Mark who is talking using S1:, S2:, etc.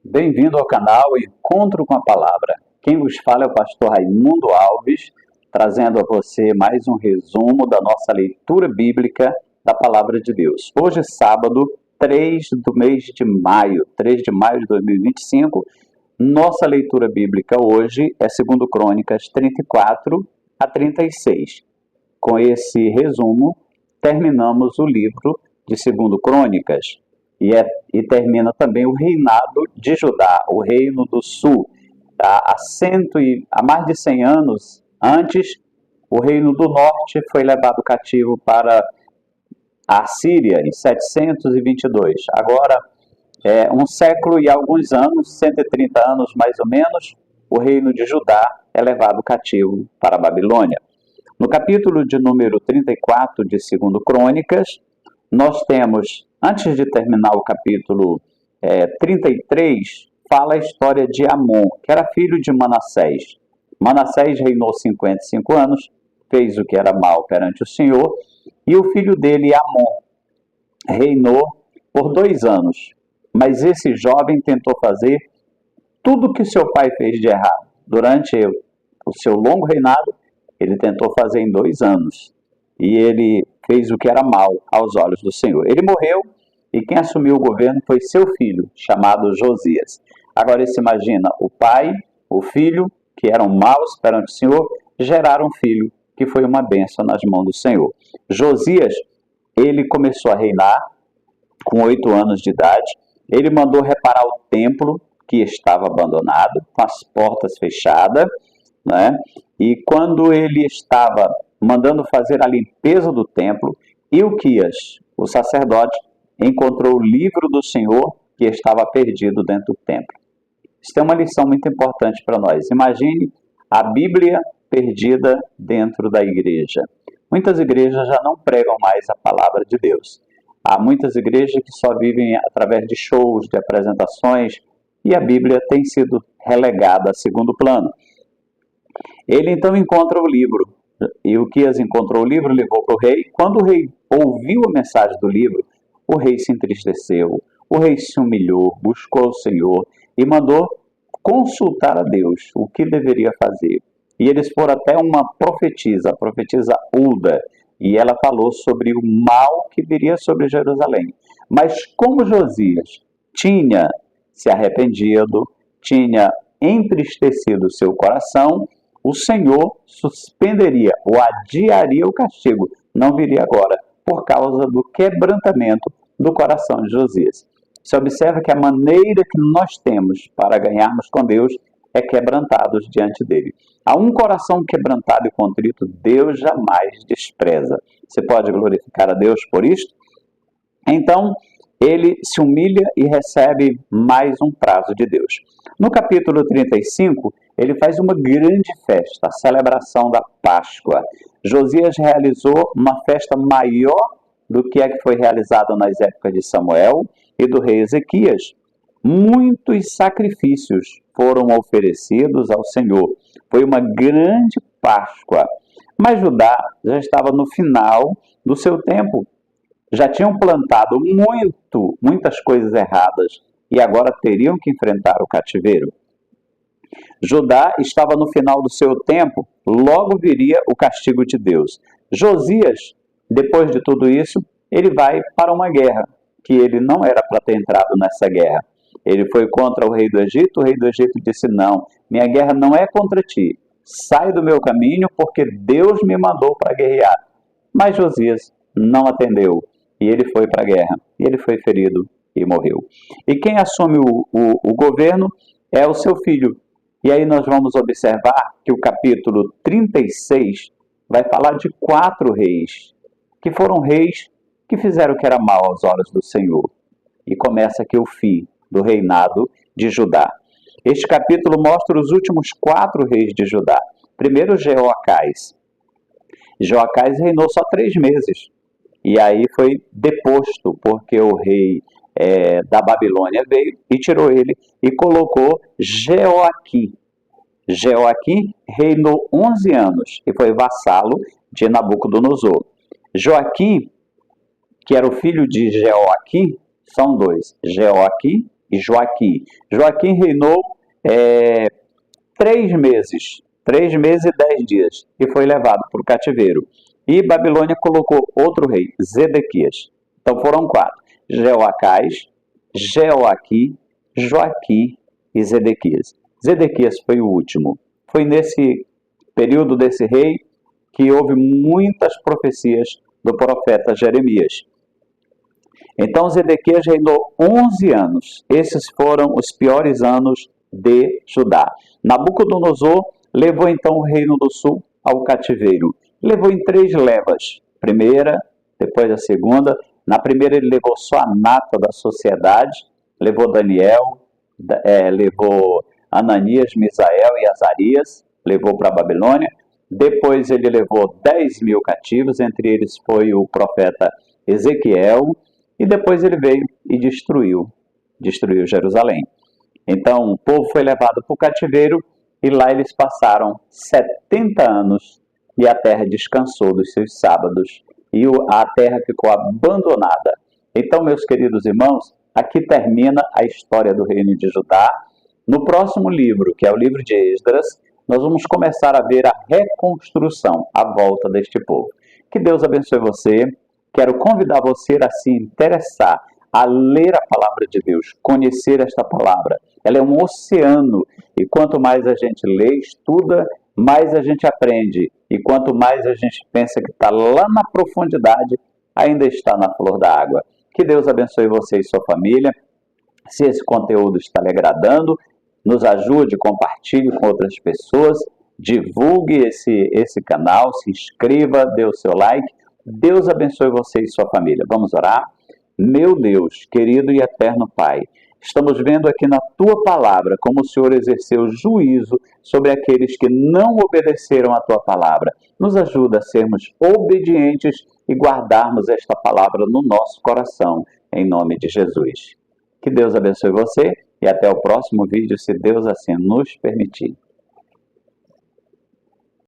S1: Bem-vindo ao canal Encontro com a Palavra. Quem vos fala é o pastor Raimundo Alves, trazendo a você mais um resumo da nossa leitura bíblica da Palavra de Deus. Hoje, sábado, 3 do mês de maio, 3 de maio de 2025, nossa leitura bíblica hoje é 2 Crônicas 34 a 36. Com esse resumo, terminamos o livro de 2 Crônicas. E termina também o reinado de Judá, o reino do sul. Há mais de 100 anos antes, o reino do norte foi levado cativo para a Síria em 722. Agora, um século e alguns anos, 130 anos mais ou menos, o reino de Judá é levado cativo para a Babilônia. No capítulo de número 34 de 2 Crônicas, nós temos, antes de terminar o capítulo 33, fala a história de Amon, que era filho de Manassés. Manassés reinou 55 anos, fez o que era mal perante o Senhor, e o filho dele, Amon, reinou por 2 anos. Mas esse jovem tentou fazer tudo o que seu pai fez de errado. Durante o seu longo reinado, ele tentou fazer em 2 anos. E ele fez o que era mal aos olhos do Senhor. Ele morreu e quem assumiu o governo foi seu filho, chamado Josias. Agora você imagina, o pai, o filho, que eram maus perante o Senhor, geraram um filho que foi uma bênção nas mãos do Senhor. Josias, ele começou a reinar com 8 anos de idade. Ele mandou reparar o templo que estava abandonado, com as portas fechadas, né? E quando ele estava mandando fazer a limpeza do templo, Ilquias, o sacerdote, encontrou o livro do Senhor que estava perdido dentro do templo. Isso é uma lição muito importante para nós. Imagine a Bíblia perdida dentro da igreja. Muitas igrejas já não pregam mais a palavra de Deus. Há muitas igrejas que só vivem através de shows, de apresentações, e a Bíblia tem sido relegada a segundo plano. Ele então encontra o livro. Ilquias encontrou o livro, levou para o rei. Quando o rei ouviu a mensagem do livro, o rei se entristeceu, o rei se humilhou, buscou o Senhor e mandou consultar a Deus o que deveria fazer. E eles foram até uma profetisa, a profetisa Hulda, e ela falou sobre o mal que viria sobre Jerusalém. Mas como Josias tinha se arrependido, tinha entristecido seu coração, o Senhor suspenderia ou adiaria o castigo, não viria agora, por causa do quebrantamento do coração de Josias. Você observa que a maneira que nós temos para ganharmos com Deus é quebrantados diante dele. A um coração quebrantado e contrito, Deus jamais despreza. Você pode glorificar a Deus por isto? Então, ele se humilha e recebe mais um prazo de Deus. No capítulo 35, ele faz uma grande festa, a celebração da Páscoa. Josias realizou uma festa maior do que a que foi realizada nas épocas de Samuel e do rei Ezequias. Muitos sacrifícios foram oferecidos ao Senhor. Foi uma grande Páscoa. Mas Judá já estava no final do seu tempo. Já tinham plantado muitas coisas erradas e agora teriam que enfrentar o cativeiro. Judá estava no final do seu tempo, logo viria o castigo de Deus. Josias, depois de tudo isso, ele vai para uma guerra, que ele não era para ter entrado nessa guerra. Ele foi contra o rei do Egito disse, não, minha guerra não é contra ti, sai do meu caminho porque Deus me mandou para guerrear. Mas Josias não atendeu e ele foi para a guerra, e ele foi ferido e morreu. E quem assume o governo é o seu filho. E aí nós vamos observar que o capítulo 36 vai falar de 4 reis, que foram reis que fizeram o que era mal aos olhos do Senhor. E começa aqui o fim do reinado de Judá. Este capítulo mostra os últimos 4 reis de Judá. Primeiro, Jeoacás. Jeoacás reinou só 3 meses. E aí foi deposto, porque o rei da Babilônia veio e tirou ele e colocou Jeoaquim. Jeoaquim reinou 11 anos e foi vassalo de Nabucodonosor. Joaquim, que era o filho de Jeoaquim, são 2, Jeoaquim e Joaquim. Joaquim reinou 3 meses, 3 meses e 10 dias, e foi levado para o cativeiro. E Babilônia colocou outro rei, Zedequias. Então foram 4, Jeoacás, Jeoaquim, Joaquim e Zedequias. Zedequias foi o último. Foi nesse período desse rei que houve muitas profecias do profeta Jeremias. Então Zedequias reinou 11 anos. Esses foram os piores anos de Judá. Nabucodonosor levou então o reino do sul ao cativeiro. Levou em 3 levas. Primeira, depois a segunda. Na primeira ele levou só a nata da sociedade. Levou Daniel, levou Ananias, Misael e Azarias. Levou para a Babilônia. Depois ele levou 10.000 cativos. Entre eles foi o profeta Ezequiel. E depois ele veio e destruiu Jerusalém. Então o povo foi levado para o cativeiro e lá eles passaram 70 anos e a terra descansou dos seus sábados e a terra ficou abandonada. Então, meus queridos irmãos, aqui termina a história do reino de Judá. No próximo livro, que é o livro de Esdras, nós vamos começar a ver a reconstrução, a volta deste povo. Que Deus abençoe você. Quero convidar você a se interessar, a ler a palavra de Deus, conhecer esta palavra. Ela é um oceano e quanto mais a gente lê, estuda, mais a gente aprende. E quanto mais a gente pensa que está lá na profundidade, ainda está na flor da água. Que Deus abençoe você e sua família. Se esse conteúdo está lhe agradando, nos ajude, compartilhe com outras pessoas, divulgue esse canal, se inscreva, dê o seu like. Deus abençoe você e sua família. Vamos orar? Meu Deus, querido e eterno Pai, estamos vendo aqui na Tua Palavra como o Senhor exerceu juízo sobre aqueles que não obedeceram à Tua Palavra. Nos ajuda a sermos obedientes e guardarmos esta palavra no nosso coração, em nome de Jesus. Que Deus abençoe você e até o próximo vídeo, se Deus assim nos permitir.